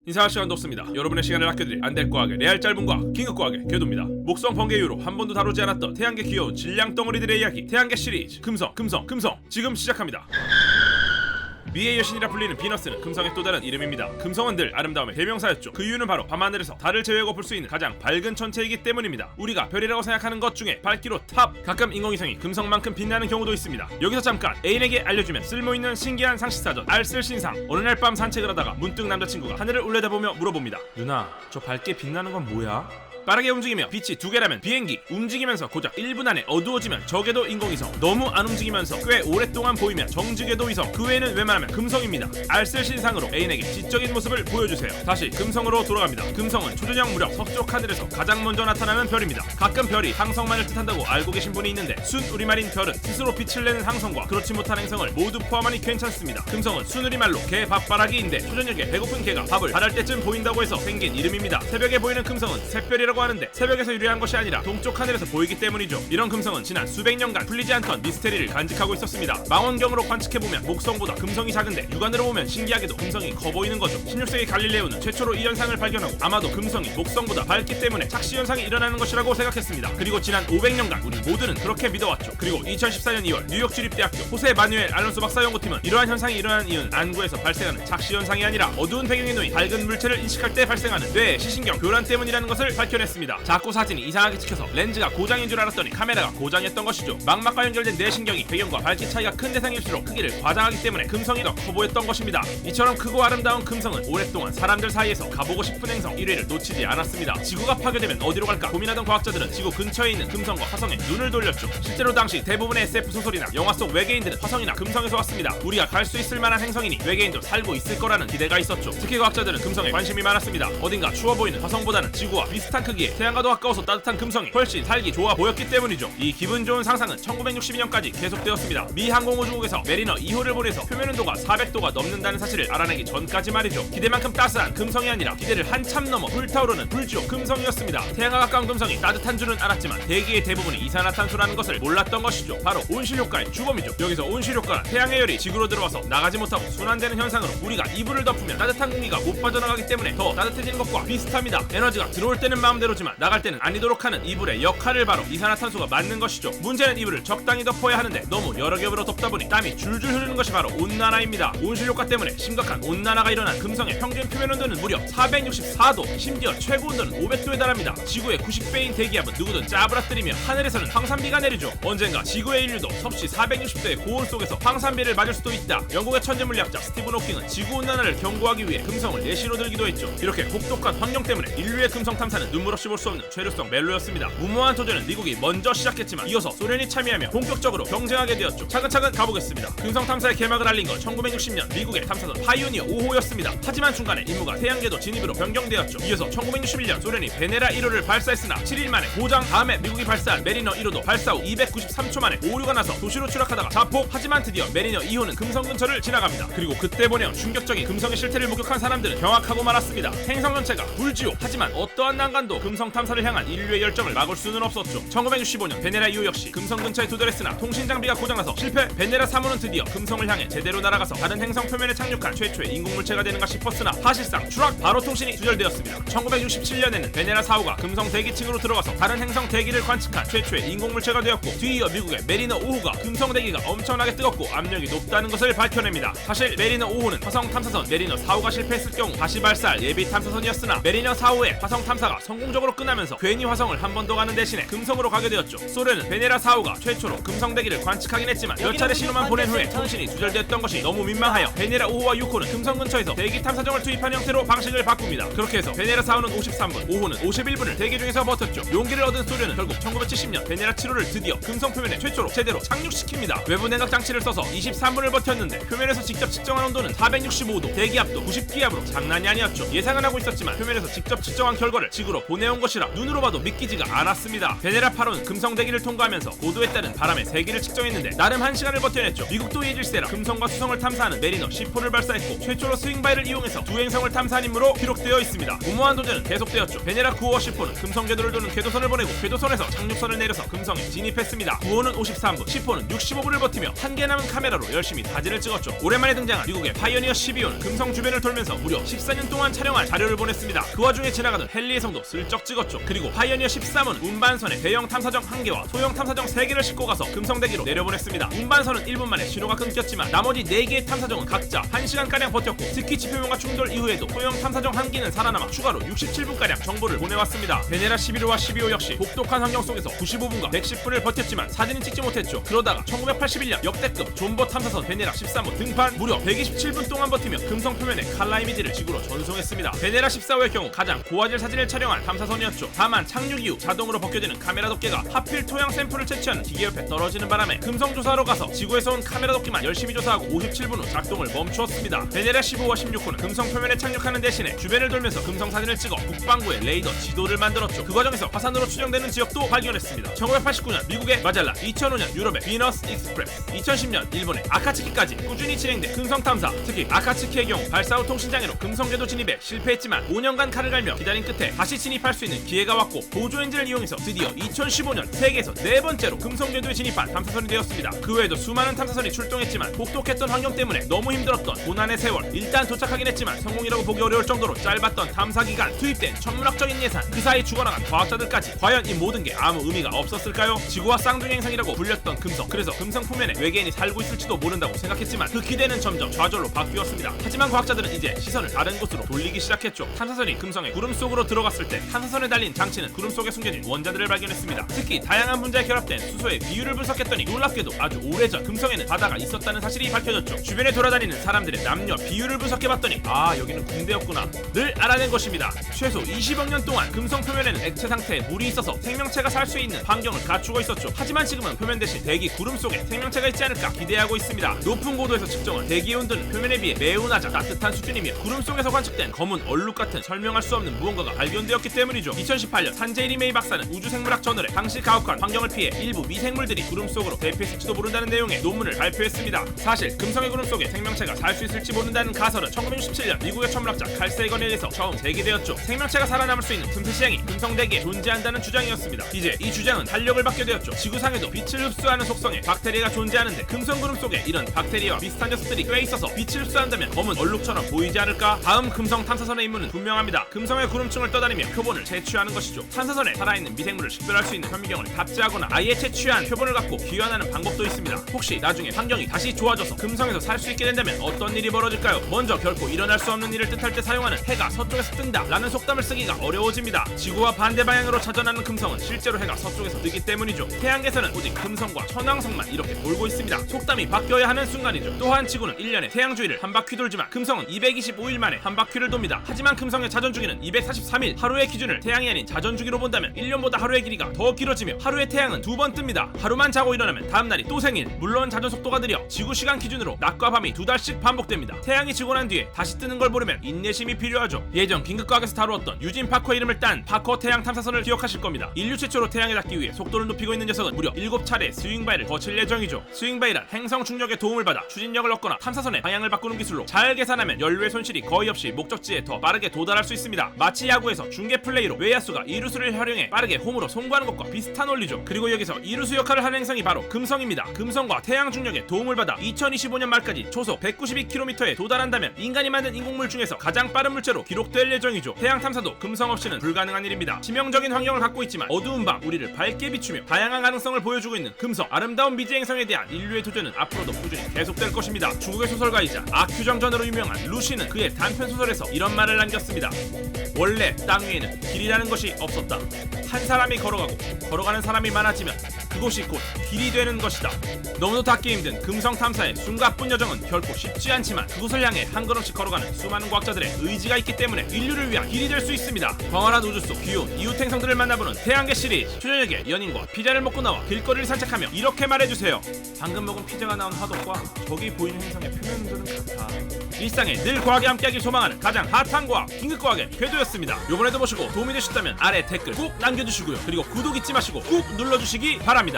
인사할 시간도 없습니다. 여러분의 시간을 아껴드릴 안될과학의 레알 짧은과학 긴급과학의 궤도입니다. 목성 번개 이후로 한 번도 다루지 않았던 태양계 귀여운 질량 덩어리들의 이야기, 태양계 시리즈 금성 지금 시작합니다. 미의 여신이라 불리는 비너스는 금성의 또 다른 이름입니다. 금성은 늘 아름다움의 대명사였죠. 그 이유는 바로 밤하늘에서 달을 제외하고 볼 수 있는 가장 밝은 천체이기 때문입니다. 우리가 별이라고 생각하는 것 중에 밝기로 탑! 가끔 인공위성이 금성만큼 빛나는 경우도 있습니다. 여기서 잠깐 애인에게 알려주면 쓸모있는 신기한 상식사전 알쓸신상. 어느 날 밤 산책을 하다가 문득 남자친구가 하늘을 올려다보며 물어봅니다. 누나, 저 밝게 빛나는 건 뭐야? 빠르게 움직이며 빛이 두 개라면 비행기, 움직이면서 고작 1분 안에 어두워지면 저궤도 인공위성, 너무 안 움직이면서 꽤 오랫동안 보이면 정지궤도 위성, 그 외에는 웬만하면 금성입니다. 알쓸신상으로 애인에게 지적인 모습을 보여주세요. 다시 금성으로 돌아갑니다. 금성은 초저녁 무렵 서쪽 하늘에서 가장 먼저 나타나는 별입니다. 가끔 별이 항성만을 뜻한다고 알고 계신 분이 있는데 순우리말인 별은 스스로 빛을 내는 항성과 그렇지 못한 행성을 모두 포함하니 괜찮습니다. 금성은 순우리말로 개 밥바라기인데 초저녁에 배고픈 개가 밥을 바랄 때쯤 보인다고 해서 생긴 이름입니다. 새벽에 보이는 금성은 샛별이라고 하는데 새벽에서 유래한 것이 아니라 동쪽 하늘에서 보이기 때문이죠. 이런 금성은 지난 수백 년간 풀리지 않던 미스테리를 간직하고 있었습니다. 망원경으로 관측해보면 목성보다 금성이 작은데 육안으로 보면 신기하게도 금성이 커 보이는 거죠. 16세기 갈릴레오는 최초로 이 현상을 발견하고 아마도 금성이 목성보다 밝기 때문에 착시 현상이 일어나는 것이라고 생각했습니다. 그리고 지난 500년간 우리 모두는 그렇게 믿어왔죠. 그리고 2014년 2월 뉴욕 주립대학교 호세 마누엘 알론소 박사 연구팀은 이러한 현상이 일어나는 이유는 안구에서 발생하는 착시 현상이 아니라 어두운 배경에 놓인 밝은 물체를 인식할 때 발생하는 뇌 시신경 교란 때문이라는 것을 밝혀냈습니다. 자꾸 사진이 이상하게 찍혀서 렌즈가 고장인 줄 알았더니 카메라가 고장이었던 것이죠. 망막과 연결된 뇌신경이 배경과 밝기 차이가 큰 대상일수록 크기를 과장하기 때문에 금성이 더 커 보였던 것입니다. 이처럼 크고 아름다운 금성은 오랫동안 사람들 사이에서 가보고 싶은 행성 1위를 놓치지 않았습니다. 지구가 파괴되면 어디로 갈까 고민하던 과학자들은 지구 근처에 있는 금성과 화성에 눈을 돌렸죠. 실제로 당시 대부분의 SF 소설이나 영화 속 외계인들은 화성이나 금성에서 왔습니다. 우리가 갈 수 있을 만한 행성이니 외계인도 살고 있을 거라는 기대가 있었죠. 특히 과학자들은 금성에 관심이 많았습니다. 어딘가 추워 보이는 화성보다는 지구와 비슷한 크기에 태양과도 가까워서 따뜻한 금성이 훨씬 살기 좋아 보였기 때문이죠. 이 기분 좋은 상상은 1962년까지 계속되었습니다. 미 항공우주국에서 메리너 2호를 보내서 표면 온도가 400도가 넘는다는 사실을 알아내기 전까지 말이죠. 기대만큼 따스한 금성이 아니라 기대를 한참 넘어 불타오르는 불지옥 금성이었습니다. 태양과 가까운 금성이 따뜻한 줄은 알았지만 대기의 대부분이 이산화탄소라는 것을 몰랐던 것이죠. 바로 온실효과의 주범이죠. 여기서 온실효과는 태양의 열이 지구로 들어와서 나가지 못하고 순환되는 현상으로 우리가 이불을 덮으면 따뜻한 공기가 못 빠져나가기 때문에 더 따뜻해지는 것과 비슷합니다. 에너지가 들어올 때는 마음대로지만 나갈 때는 아니도록 하는 이불의 역할을 바로 이산화탄소가 맡는 것이죠. 문제는 이불을 적당히 덮어야 하는데 너무 여러 겹으로 덮다 보니 땀이 줄줄 흐르는 것이 바로 온난화입니다. 온실효과 때문에 심각한 온난화가 일어난 금성의 평균 표면 온도는 무려 464도, 심지어 최고 온도는 500도에 달합니다. 지구의 90배인 대기압은 누구든 짜부라뜨리며 하늘에서는 황산비가 내리죠. 언젠가 지구의 인류도 섭씨 460도의 고온 속에서 황산비를 맞을 수도 있다. 영국의 천재물리학자 스티븐 호킹은 지구온난화를 경고하기 위해 금성을 예시로 들기도 했죠. 이렇게 혹독한 환경 때문에 인류의 금성 탐사는 눈물 없이 볼 수 없는 최루성 멜로였습니다. 무모한 도전은 미국이 먼저 시작했지만 이어서 소련이 참여하며 본격적으로 경쟁하게 되었죠. 차근차근 가보겠습니다. 금성 탐사의 개막을 알린 건 1960년 미국의 탐사선 파이오니어 5호였습니다. 하지만 중간에 임무가 태양궤도 진입으로 변경되었죠. 이어서 1961년 소련이 베네라 1호를 발사했으나 7일 만에 고장, 다음에 미국이 발사한 메리너 1호도 발사 후 293초 만에 오류가 나서 도시로 추락하다가 자폭. 하지만 드디어 메리너 2호는 금성 근처를 지나갑니다. 그리고 그때 보내온 충격적인 금성의 실태를 목격한 사람들은 경악하고 말았습니다. 행성 전체가 불지옥. 하지만 어떠한 난관도 금성 탐사를 향한 인류의 열정을 막을 수는 없었죠. 1965년 베네라 2호 역시 금성 근처에 도달했으나 통신 장비가 고장나서 실패. 베네라 3호는 드디어 금성을 향해 제대로 날아가서 다른 행성 표면에 착륙한 최초의 인공물체가 되는가 싶었으나 사실상 추락 바로 통신이 두절되었습니다. 1967년에는 베네라 4호가 금성 대기층으로 들어가서 다른 행성 대기를 관측한 최초의 인공물체가 되었고 뒤이어 미국의 메리너 5호가 금성 대기가 엄청나게 뜨겁고 압력이 높다는 것을 밝혀냅니다. 사실 메리너 5호는 화성 탐사선 메리너 4호가 실패했을 경우 다시 발사할 예비 탐사선이었으나 메리너 4호의 화성 탐사가 성공적으로 끝나면서 괜히 화성을 한 번 더 가는 대신에 금성으로 가게 되었죠. 소련은 베네라 4호가 최초로 금성 대기를 관측하긴 했지만 몇 차례 신호만 보낸 후에 통신이 두절됐던 것이 너무 민망하여 베네라 5호와 6호는 금성 근처에서 대기 탐사정을 투입한 형태로 방식을 바꿉니다. 그렇게 해서 베네라 4호는 53분, 5호는 51분을 대기 중에서 버텼죠. 용기를 얻은 소련은 결국 1970년 베네라 7호를 드디어 금성 표면에 최초로 제대로 착륙시킵니다. 외부 냉각 장치를 써서 23분을 버텼는데 표면에서 직접 측정한 온도는 465도, 대기압도 90기압으로 장난이 아니었죠. 예상은 하고 있었지만 표면에서 직접 측정한 결과를 지구로 보내온 것이라 눈으로 봐도 믿기지가 않았습니다. 베네라 8호는 금성대기를 통과하면서 고도에 따른 바람의 세기를 측정했는데 나름 1시간을 버텨냈죠. 미국도 예질세라 금성과 수성을 탐사하는 메리너 10호를 발사했고 최초로 스윙바이를 이용해서 두 행성을 탐사한 임무로 기록되어 있습니다. 무모한 도전은 계속되었죠. 베네라 9호와 10호는 금성 궤도를 도는 궤도선을 보내고 궤도선에서 착륙선을 내려서 금성에 진입했습니다. 9호는 53분, 10호는 65분을 버티며 한개 남은 카메라로 열심히 사진을 찍었죠. 오랜만에 등장한 미국의 파이어니어 12호는 금성 주변을 돌면서 무려 14년 동안 촬영한 자료를 보냈습니다. 그 와중에 지나가던 헨리해성도 슬쩍 찍었죠. 그리고 파이어니어 13호는 운반선에 대형 탐사정 1개와 소형 탐사정 3개를 싣고 가서 금성대기로 내려보냈습니다. 운반선은 1분 만에 신호가 끊겼지만 나머지 4개의 탐사정은 각자 1시간가량 버텼고 스키치 표면과 충돌 이후에도 소형 탐사정 1기는 살아남아 추가로 67분가량 정보를 보내왔습니다. 베네라 11호와 12호 역시 혹독한 환경 속에서 95분과 110분을 버텼지만 사진은 찍지 못했죠. 그러다가 1981년 역대급 존버 탐사선 베네라 13호 등판 무려 127분 동안 버티며 금성 표면의 칼라 이미지를 지구로 전송했습니다. 베네라 14호의 경우 가장 고화질 사진을 촬영한 탐사선이었죠. 다만 착륙 이후 자동으로 벗겨지는 카메라 덮개가 하필 토양 샘플을 채취하는 기계 옆에 떨어지는 바람에 금성 조사하러 가서 지구에서 온 카메라 덮개만 열심히 조사하고 57분 후 작동을 멈추었습니다. 베네라 15와 16호는 금성 표면에 착륙하는 대신에 주변을 돌면서 금성 사진을 찍어 국방부의 레이더 지도를 만들었죠. 그 과정에서 화산으로 추정되는 지역도 발견했습니다. 1989년 미국의 마젤란, 2005년 유럽의 비너스 익스프레스, 2010년 일본의 아카츠키까지 꾸준히 진행된 금성 탐사. 특히 아카츠키의 경우 발사 후 통신장애로 금성 궤도 진입에 실패했지만 5년간 칼을 갈며 기다린 끝에 다시 진입할 수 있는 기회가 왔고 보조 엔진을 이용해서 드디어 2015년 세계에서 4번째로 금성 궤도에 진입한 탐사선이 되었습니다. 그 외에도 수많은 탐사선이 출동했지만 혹독했던 환경 때문에 너무 힘들었던 고난의 세월. 일단 도착하긴 했지만 성공이라고 보기 어려울 정도로 짧았던 탐사 기간, 투입된 천문학적인 예산, 그 사이 죽어나간 과학자들까지 과연 이 모든 게 아무 의미가 없었을까요? 지구와 쌍둥이 행성이라고 불렸던 금성. 그래서 금성 표면에 외계인이 살고 있을지도 모른다고 생각했지만 그 기대는 점점 좌절로 바뀌었습니다. 하지만 과학자들은 이제 시선을 다른 곳으로 돌리기 시작했죠. 탐사선이 금성의 구름 속으로 들어갔을 때 탐사선에 달린 장치는 구름 속에 숨겨진 원자들을 발견했습니다. 특히 다양한 분자에 결합된 수소의 비율을 분석했더니 놀랍게도 아주 오래전 금성에는 바다가 있었다는 사실이 밝혀졌죠. 주변에 돌아다니는 사람들의 남녀 비율을 분석해봤더니 아, 여기는 군대였구나 늘 알아낸 것입니다. 최소 20억 년 동안 금성 표면에는 액체 상태에 물이 있어서 생명체가 살 수 있는 환경을 갖추고 있었죠. 하지만 지금은 표면 대신 대기 구름 속에 생명체가 있지 않을까 기대하고 있습니다. 높은 고도에서 측정한 대기의 온도는 표면에 비해 매우 낮아 따뜻한 수준이며 구름 속에서 관측된 검은 얼룩 같은 설명할 수 없는 무언가가 발견되었기 때문이죠. 2018년 산제이리 메이 박사는 우주생물학 저널에 당시 가혹한 환경을 피해 일부 미생물들이 구름 속으로 대피했을지도 모른다는 내용의 논문을 발표했습니다. 사실 금성의 구름 속에 생명체가 살 수 있을지 모른다는 가설은 1967년 미국의 천문학자 칼 세건에 의해서 처음 제기되었죠. 생명체가 살아남을 수 있는 틈새 시행이 금성 대기에 존재한다는 주장이었습니다. 이제 이 주장은 탄력을 받게 되었죠. 지구상에도 빛을 흡수하는 속성의 박테리아가 존재하는데 금성 구름 속에 이런 박테리아와 비슷한 녀석들이 꽤 있어서 빛을 흡수한다면 검은 얼룩처럼 보이지 않을까? 다음 금성 탐사선의 임무는 분명합니다. 금성의 구름층을 떠다니며 표본을 채취하는 것이죠. 탐사선에 살아있는 미생물을 식별할 수 있는 현미경을 탑재하거나 아예 채취한 표본을 갖고 귀환하는 방법도 있습니다. 혹시 나중에 환경이 다시 좋아져서 금성에서 살 수 있게 된다면 어떤 일이 벌어질까요? 먼저 결코 일어날 수 없는 일을 뜻할 때 사용하는 해가 서쪽에서 뜬다 라는 속담을 쓰기가 어려워집니다. 지구와 반대 방향으로 자전하는 금성은 실제로 해가 서쪽에서 뜨기 때문이죠. 태양계에서는 오직 금성과 천왕성만 이렇게 돌고 있습니다. 속담이 바뀌어야 하는 순간이죠. 또한 지구는 1년에 태양 주위를 한 바퀴 돌지만 금성은 225일 만에 한 바퀴를 돕니다. 하지만 금성의 자전주기는 243일. 하루의 기준을 태양이 아닌 자전주기로 본다면 1년보다 하루의 길이가 더 길어지며 하루에 태양은 2번 뜹니다. 하루만 자고 일어나면 다음날이 또 생일. 물론 자전 속도가 느려 지구 시간 기준으로 낮과 밤이 2달씩 반복됩니다. 태양이 지고 난 뒤에 다시 뜨는 걸 보려면 인내심이 필요하죠. 예전 긴급과학에서 다루었던 유진 파커 이름을 딴 파커 태양 탐사선을 기억하실 겁니다. 인류 최초로 태양에 닿기 위해 속도를 높이고 있는 녀석은 무려 7차례 스윙바이를 거칠 예정이죠. 스윙바이란 행성 중력의 도움을 받아 추진력을 얻거나 탐사선의 방향을 바꾸는 기술로 잘 계산하면 연료의 손실이 거의 없이 목적지에 더 빠르게 도달할 수 있습니다. 마치 야구에서 중계 플레이로 외야수가 이루수를 활용해 빠르게 홈으로 송구하는 것과 비슷한 원리죠. 그리고 여기서 이루수 역할을 하는 행성이 바로 금성입니다. 금성과 태양 중력의 도움을 받아 2025년 말까지 초속 192km에 도달한다면 인간이 만든 인공물 중에서 가장 빠른 물체로 기록될 예정이죠. 태양 탐사도 금성 없이는 불가능한 일입니다. 치명적인 환경을 갖고 있지만 어두운 밤 우리를 밝게 비추며 다양한 가능성을 보여주고 있는 금성. 아름다운 미지 행성에 대한 인류의 도전은 앞으로도 꾸준히 계속될 것입니다. 중국의 소설가이자 아큐정전으로 유명한 루시는 그의 단편 소설에서 이런 말을 남겼습니다. 원래 땅 위에는 길이라는 것이 없었다. 한 사람이 걸어가고 걸어가는 사람이 많아지면 그 그곳이 곧 길이 되는 것이다. 너무도 닿기 힘든 금성 탐사의 숨가쁜 여정은 결코 쉽지 않지만 그곳을 향해 한 걸음씩 걸어가는 수많은 과학자들의 의지가 있기 때문에 인류를 위한 길이 될 수 있습니다. 광활한 우주 속 귀여운 이웃 행성들을 만나보는 태양계 시리즈. 초저녁에 연인과 피자를 먹고 나와 길거리를 산책하며 이렇게 말해주세요. 방금 먹은 피자가 나온 화덕과 저기 보이는 행성의 표면 온도는 같아. 일상에 늘 과학에 함께하길 소망하는 가장 핫한 과학 긴급과학의 궤도였습니다. 요번에도 보시고 도움이 되셨다면 아래 댓글 꼭 남겨주시고요. 그리고 구독 잊지 마시고 꾹 눌러주시기 바랍니다.